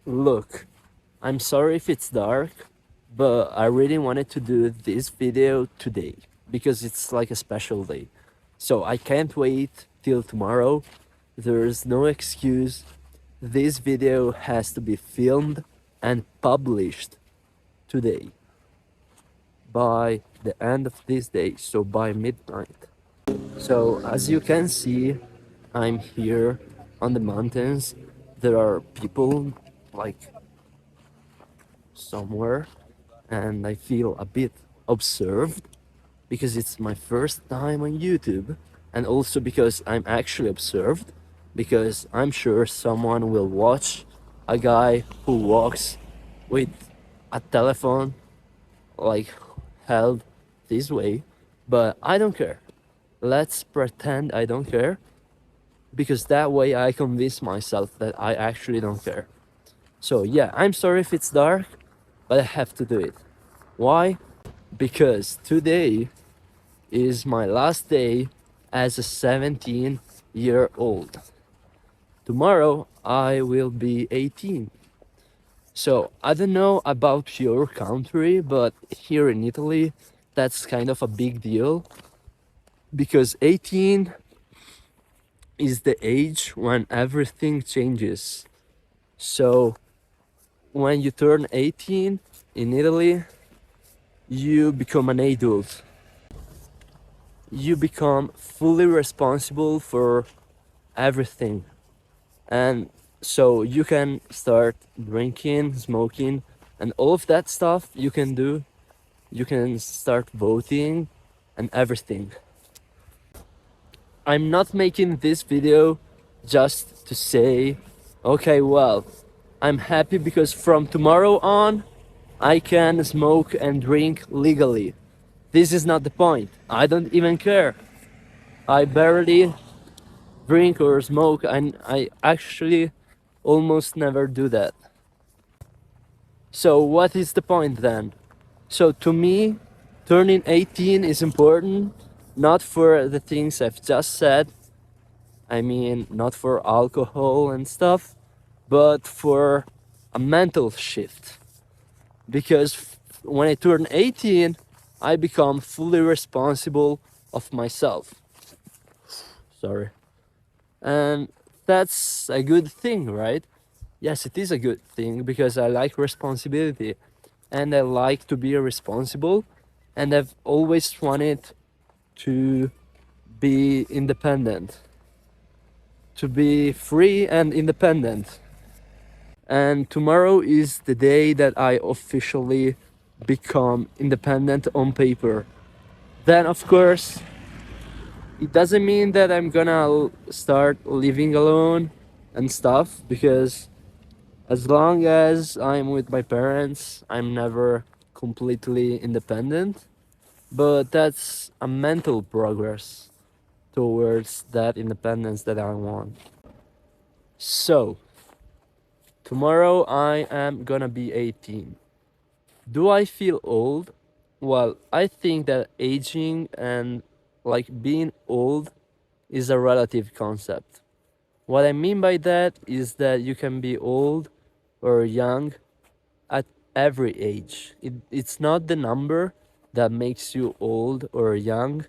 Look, I'm sorry if it's dark, but I really wanted to do this video today because it's like a special day. So I can't wait till tomorrow. There's no excuse. This video has to be filmed and published today by the end of this day, so by midnight. So as you can see, I'm here on the mountains. There are people like somewhere, and I feel a bit observed because it's my first time on YouTube, and also because I'm actually observed because I'm sure someone will watch a guy who walks with a telephone like held this way, but I don't care. Let's pretend I don't care because that way I convince myself that I actually don't care. So yeah, I'm sorry if it's dark, but I have to do it. Why? Because today is my last day as a 17-year-old. Tomorrow I will be 18. So I don't know about your country, but here in Italy, that's kind of a big deal because 18 is the age when everything changes. So when you turn 18 in Italy, you become an adult. You become fully responsible for everything. And so you can start drinking, smoking, and all of that stuff you can do. You can start voting and everything. I'm not making this video just to say, okay, well, I'm happy because from tomorrow on, I can smoke and drink legally. This is not the point. I don't even care. I barely drink or smoke, and I actually almost never do that. So, what is the point then? So, to me, turning 18 is important, not for the things I've just said. I mean, not for alcohol and stuff, but for a mental shift. Because when I turn 18, I become fully responsible of myself. Sorry. And that's a good thing, right? Yes, it is a good thing because I like responsibility and I like to be responsible, and I've always wanted to be independent, to be free and independent. And tomorrow is the day that I officially become independent on paper. Then, of course, it doesn't mean that I'm gonna start living alone and stuff because as long as I'm with my parents, I'm never completely independent. But that's a mental progress towards that independence that I want. So, tomorrow I am gonna be 18. Do I feel old? Well, I think that aging and like being old is a relative concept. What I mean by that is that you can be old or young at every age. It's not the number that makes you old or young,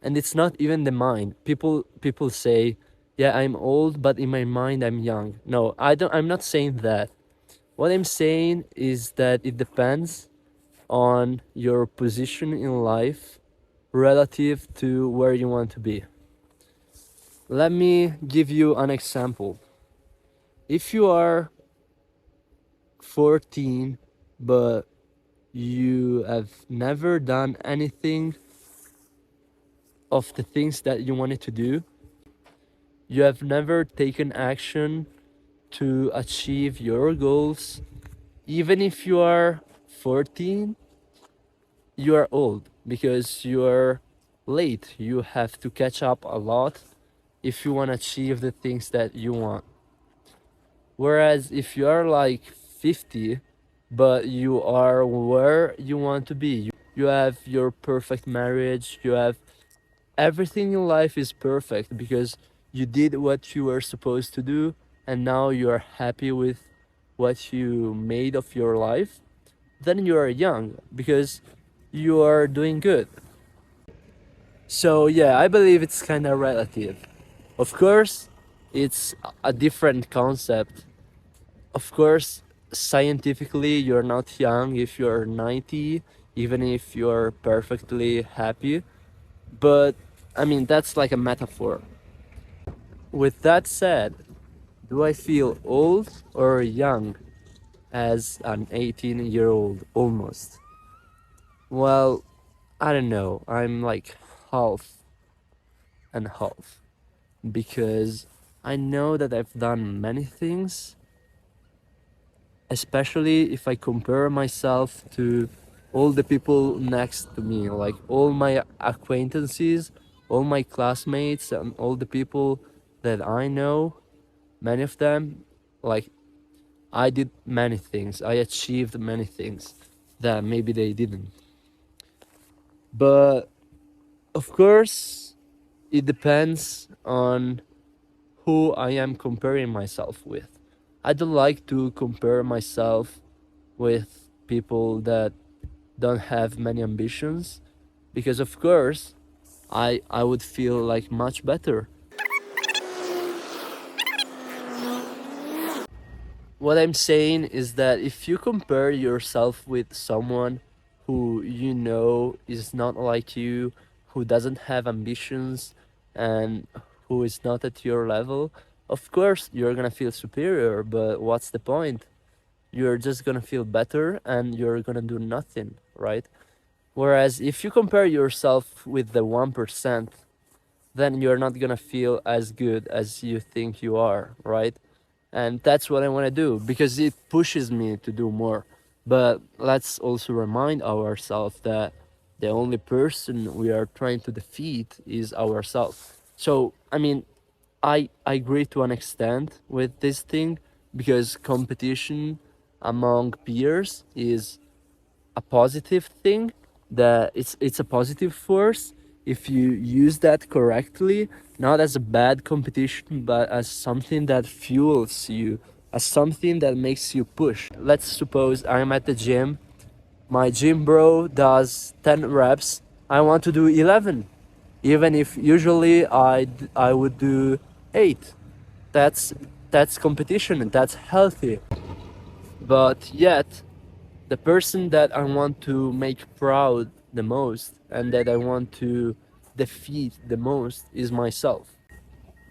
and it's not even the mind. People say, "Yeah, I'm old, but in my mind I'm young." No, I don't. I'm not saying that. What I'm saying is that it depends on your position in life relative to where you want to be. Let me give you an example. If you are 14 but you have never done anything of the things that you wanted to do, you have never taken action to achieve your goals, even if you are 14, you are old because you are late. You have to catch up a lot if you want to achieve the things that you want. Whereas if you are like 50, but you are where you want to be, you have your perfect marriage, you have everything in life is perfect because you did what you were supposed to do, and now you are happy with what you made of your life, then you are young because you are doing good. So yeah, I believe it's kind of relative. Of course, it's a different concept. Of course, scientifically, you're not young if you're 90, even if you're perfectly happy. But I mean, that's like a metaphor. With that said, do I feel old or young as an 18-year-old almost? Well, I don't know. I'm like half and half because I know that I've done many things, especially if I compare myself to all the people next to me, like all my acquaintances, all my classmates, and all the people that I know, many of them, like I did many things, I achieved many things that maybe they didn't. But of course, it depends on who I am comparing myself with. I don't like to compare myself with people that don't have many ambitions because of course I would feel like much better. What I'm saying is that if you compare yourself with someone who you know is not like you, who doesn't have ambitions, and who is not at your level, of course you're gonna feel superior, but what's the point? You're just gonna feel better and you're gonna do nothing, right? Whereas if you compare yourself with the 1%, then you're not gonna feel as good as you think you are, right? And that's what I want to do because it pushes me to do more. But let's also remind ourselves that the only person we are trying to defeat is ourselves. So I mean, I agree to an extent with this thing because competition among peers is a positive thing, that it's a positive force if you use that correctly, not as a bad competition but as something that fuels you, as something that makes you push. Let's suppose I'm at the gym, my gym bro does 10 reps, I want to do 11, even if usually I would do 8. That's competition and that's healthy. But yet the person that I want to make proud the most and that I want to defeat the most is myself.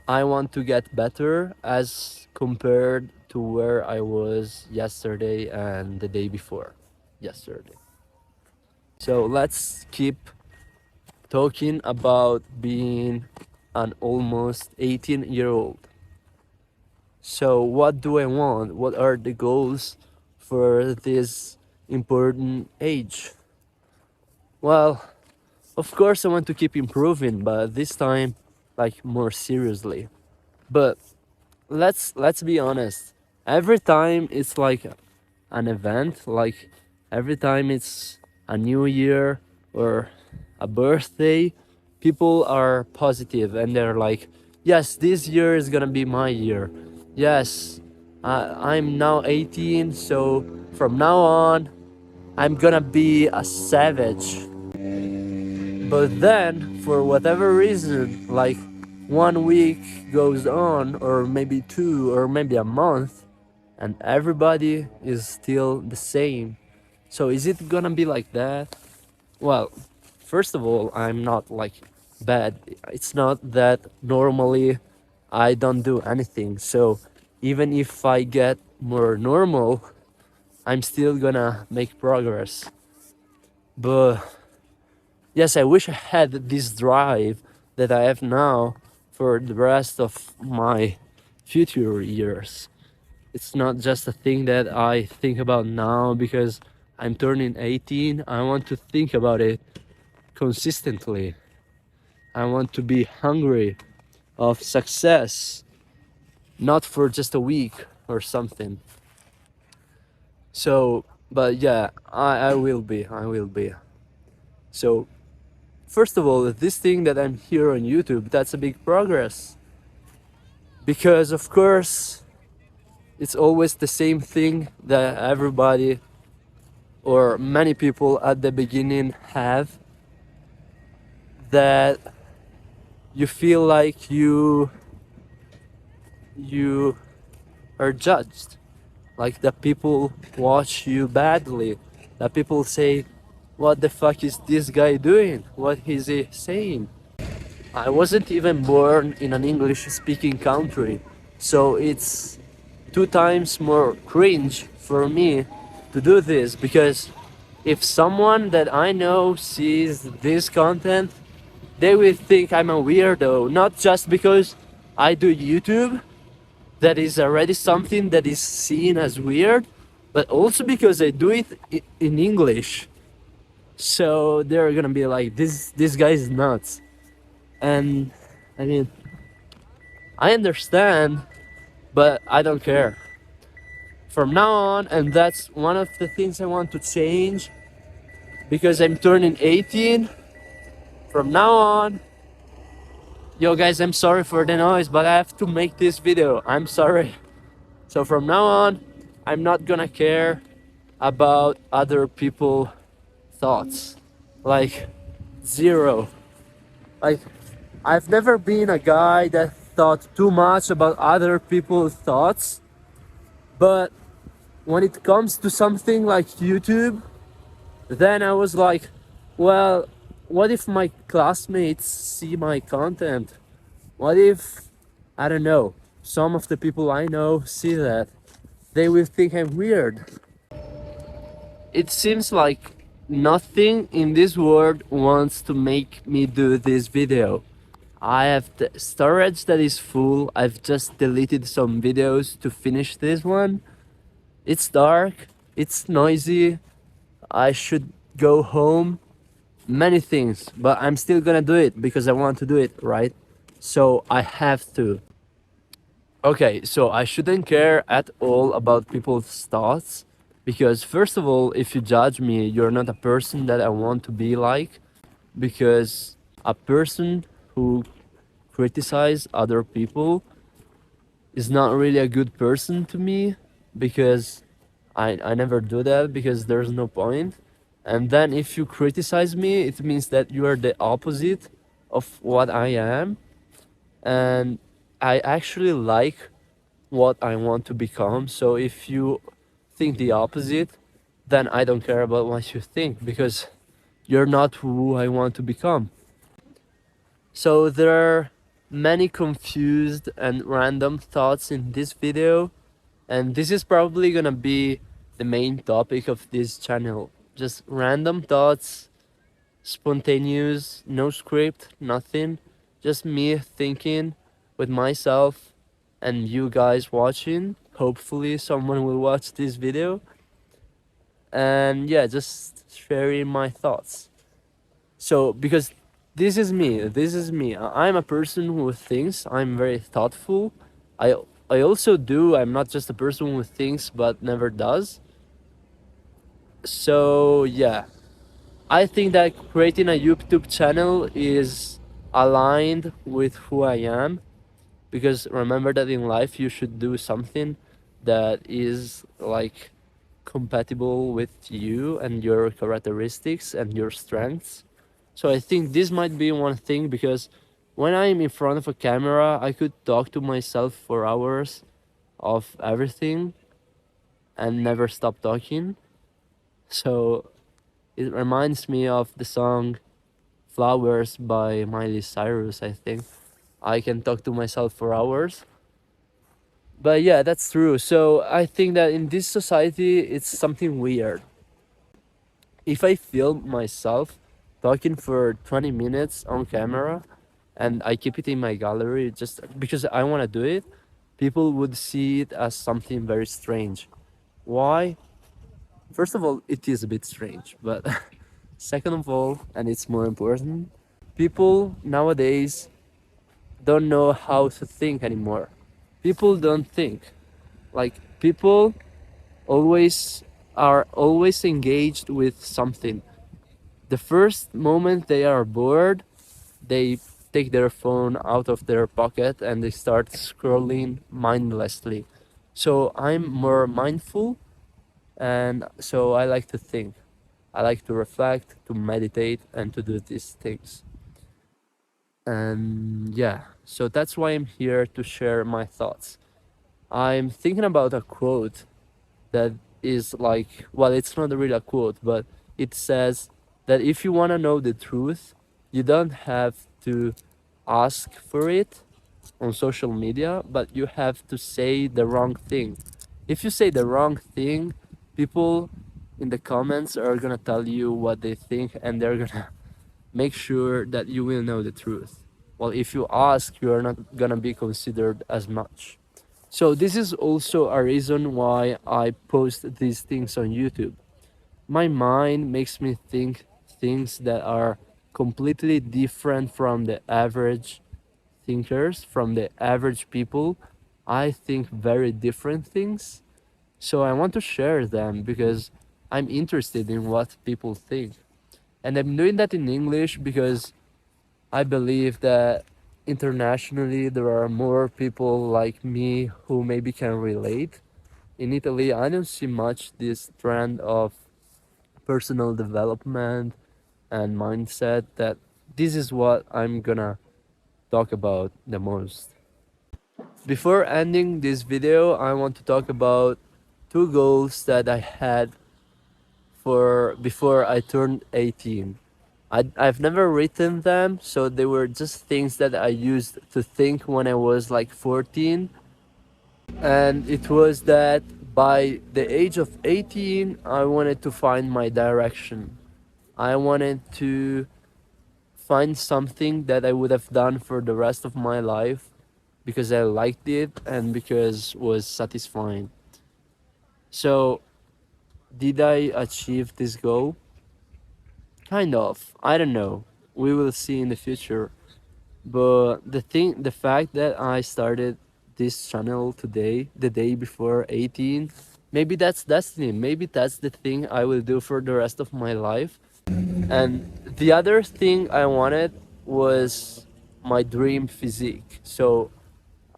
I want to get better as compared to where I was yesterday and the day before yesterday. So let's keep talking about being an almost 18-year-old. So, what do I want? What are the goals for this important age? Well, of course, I want to keep improving, but this time, like more seriously. But let's be honest. Every time it's like an event, like every time it's a new year or a birthday, people are positive and they're like, "Yes, this year is gonna be my year. Yes, I'm now 18, so from now on, I'm gonna be a savage." But then, for whatever reason, like 1 week goes on, or maybe two, or maybe a month, and everybody is still the same. So, is it gonna be like that? Well, first of all, I'm not like bad. It's not that normally I don't do anything. So, even if I get more normal, I'm still gonna make progress. But yes, I wish I had this drive that I have now for the rest of my future years. It's not just a thing that I think about now because I'm turning 18. I want to think about it consistently. I want to be hungry of success, not for just a week or something. So, but yeah, I will be. I will be. So, first of all, this thing that I'm here on YouTube, that's a big progress. Because, of course, it's always the same thing that everybody or many people at the beginning have, that you feel like you are judged, like that people watch you badly, that people say, what the fuck is this guy doing, what is he saying? I wasn't even born in an English speaking country, so it's two times more cringe for me to do this, because if someone that I know sees this content, they will think I'm a weirdo, not just because I do YouTube, that is already something that is seen as weird, but also because I do it in English. So they're gonna be like, this guy is nuts. And I mean, I understand, but I don't care. From now on, and that's one of the things I want to change, because I'm turning 18. From now on, yo guys, I'm sorry for the noise, but I have to make this video. I'm sorry. So from now on, I'm not gonna care about other people's thoughts. Like, zero. Like, I've never been a guy that thought too much about other people's thoughts, but when it comes to something like YouTube, then I was like, well, what if my classmates see my content? What if, I don't know, some of the people I know see that? They will think I'm weird. It seems like nothing in this world wants to make me do this video. I have the storage that is full. I've just deleted some videos to finish this one. It's dark, it's noisy, I should go home. Many things, but I'm still gonna do it because I want to do it, right? So I have to. Okay, so I shouldn't care at all about people's thoughts, because first of all, if you judge me, you're not a person that I want to be like, because a person who criticize other people is not really a good person to me, because I never do that, because there's no point. And then if you criticize me, it means that you are the opposite of what I am. And I actually like what I want to become. So if you think the opposite, then I don't care about what you think, because you're not who I want to become. So there are many confused and random thoughts in this video, and this is probably gonna be the main topic of this channel. Just random thoughts, spontaneous, no script, nothing. Just me thinking with myself and you guys watching. Hopefully someone will watch this video. And yeah, just sharing my thoughts. So because this is me, I'm a person who thinks, I'm very thoughtful. I also do, I'm not just a person who thinks but never does. So yeah, I think that creating a YouTube channel is aligned with who I am, because remember that in life you should do something that is like compatible with you and your characteristics and your strengths. So I think this might be one thing, because when I'm in front of a camera, I could talk to myself for hours of everything and never stop talking. So it reminds me of the song Flowers by Miley Cyrus, I think. I can talk to myself for hours. But yeah, that's true. So I think that in this society, it's something weird. If I film myself talking for 20 minutes on camera and I keep it in my gallery just because I want to do it, people would see it as something very strange. Why? First of all, it is a bit strange, but second of all, and it's more important, people nowadays don't know how to think anymore. People don't think. Like, people always are always engaged with something. The first moment they are bored, they take their phone out of their pocket and they start scrolling mindlessly. So I'm more mindful, and so I like to think. I like to reflect, to meditate, and to do these things. And yeah, so that's why I'm here to share my thoughts. I'm thinking about a quote that is like, well, it's not really a quote, but it says that if you want to know the truth, you don't have to ask for it on social media, but you have to say the wrong thing. If you say the wrong thing, people in the comments are gonna tell you what they think, and they're gonna make sure that you will know the truth. Well, if you ask, you are not gonna be considered as much. So this is also a reason why I post these things on YouTube. My mind makes me think things that are completely different from the average thinkers, from the average people. I think very different things. So I want to share them because I'm interested in what people think. And I'm doing that in English because I believe that internationally there are more people like me who maybe can relate. In Italy, I don't see much this trend of personal development and mindset that this is what I'm gonna talk about the most. Before ending this video, I want to talk about two goals that I had for before I turned 18. I've never written them, so they were just things that I used to think when I was like 14. And it was that by the age of 18, I wanted to find my direction. I wanted to find something that I would have done for the rest of my life because I liked it and because it was satisfying. So, did I achieve this goal? Kind of. I don't know. We will see in the future. But the fact that I started this channel today, the day before 18, maybe that's destiny. Maybe that's the thing I will do for the rest of my life. And the other thing I wanted was my dream physique. So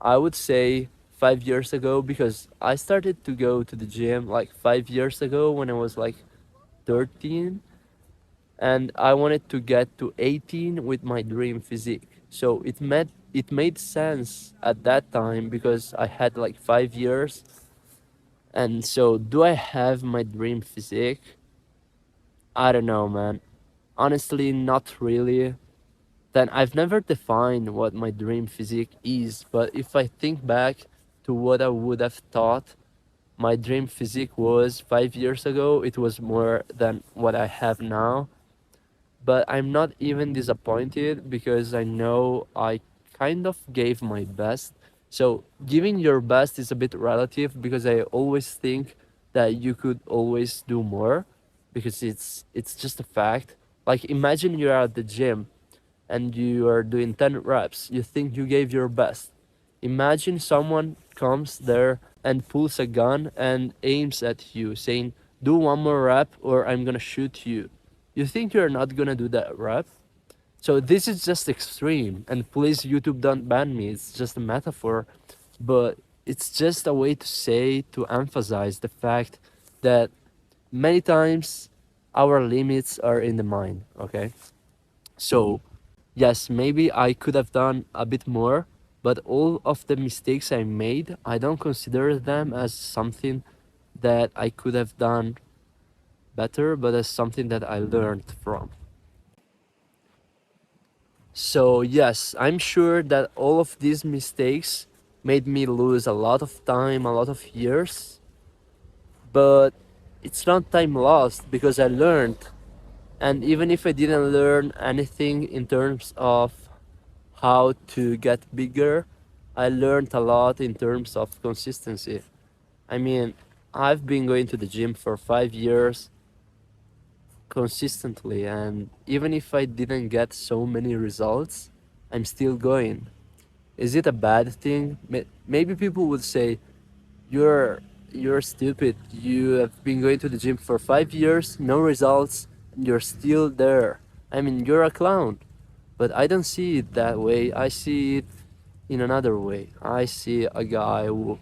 I would say 5 years ago, because I started to go to the gym like 5 years ago when I was like 13, and I wanted to get to 18 with my dream physique. So it made sense at that time because I had like 5 years. And so, do I have my dream physique? I don't know, man. Honestly, not really. Then I've never defined what my dream physique is, but if I think back to what I would have thought my dream physique was 5 years ago, it was more than what I have now. But I'm not even disappointed because I know I kind of gave my best. So giving your best is a bit relative because I always think that you could always do more because it's just a fact. Like imagine you're at the gym and you are doing 10 reps. You think you gave your best. Imagine someone comes there and pulls a gun and aims at you, saying, "Do one more rep or I'm gonna shoot you." You think you're not gonna do that rep? So this is just extreme. And please, YouTube, don't ban me. It's just a metaphor. But it's just a way to say, to emphasize the fact that many times our limits are in the mind, okay? So, yes, maybe I could have done a bit more, but all of the mistakes I made, I don't consider them as something that I could have done better, but as something that I learned from. So, yes, I'm sure that all of these mistakes made me lose a lot of time, a lot of years, but it's not time lost because I learned. And even if I didn't learn anything in terms of how to get bigger, I learned a lot in terms of consistency. I mean, I've been going to the gym for 5 years consistently, and even if I didn't get so many results, I'm still going. Is it a bad thing? Maybe people would say, you're you're stupid. You have been going to the gym for 5 years, no results, and you're still there. I mean, you're a clown. But I don't see it that way. I see it in another way. I see a guy who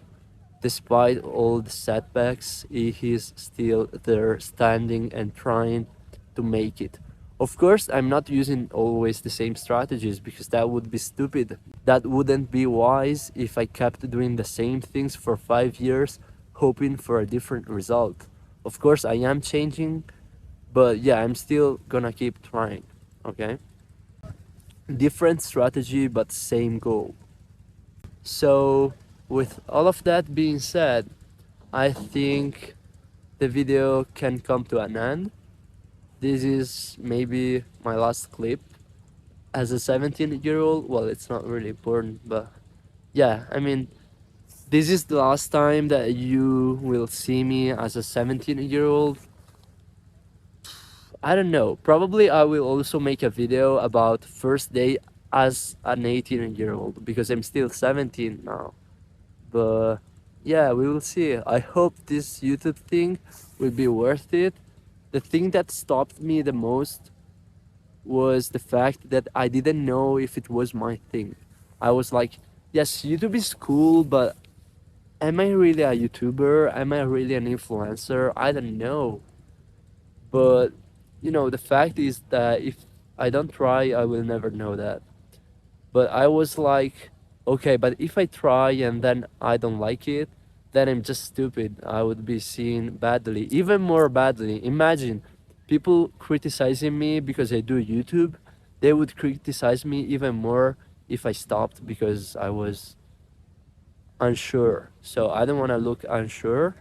despite all the setbacks, he's still there standing and trying to make it. Of course, I'm not using always the same strategies because that would be stupid. That wouldn't be wise if I kept doing the same things for 5 years, hoping for a different result. Of course, I am changing, but yeah, I'm still gonna keep trying. Okay? Different strategy, but same goal. So, with all of that being said, I think the video can come to an end. This is maybe my last clip as a 17-year-old. Well, it's not really important, but yeah, I mean, this is the last time that you will see me as a 17-year-old. I don't know. Probably I will also make a video about first day as an 18-year-old because I'm still 17 now. But yeah, we will see. I hope this YouTube thing will be worth it. The thing that stopped me the most was the fact that I didn't know if it was my thing. I was like, yes, YouTube is cool, but am I really a YouTuber? Am I really an influencer? I don't know. But the fact is that if I don't try, I will never know that. But I was like, okay, but if I try and then I don't like it, then I'm just stupid. I would be seen badly, even more badly. Imagine people criticizing me because I do YouTube. They would criticize me even more if I stopped because I was unsure. So I don't want to look unsure,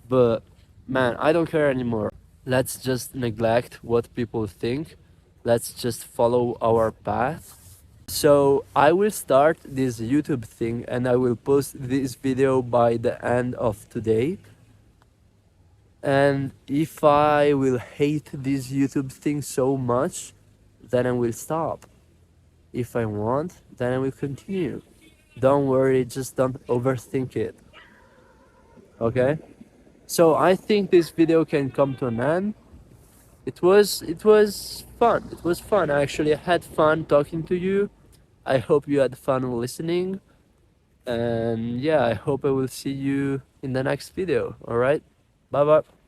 but man, I don't care anymore. Let's just neglect what people think. Let's just follow our path. So I will start this YouTube thing and I will post this video by the end of today. And if I will hate this YouTube thing so much, then I will stop. If I want, then I will continue. Don't worry, just don't overthink it. Okay? So I think this video can come to an end. It was fun. It was fun. Actually, I had fun talking to you. I hope you had fun listening. And yeah, I hope I will see you in the next video. All right? Bye bye.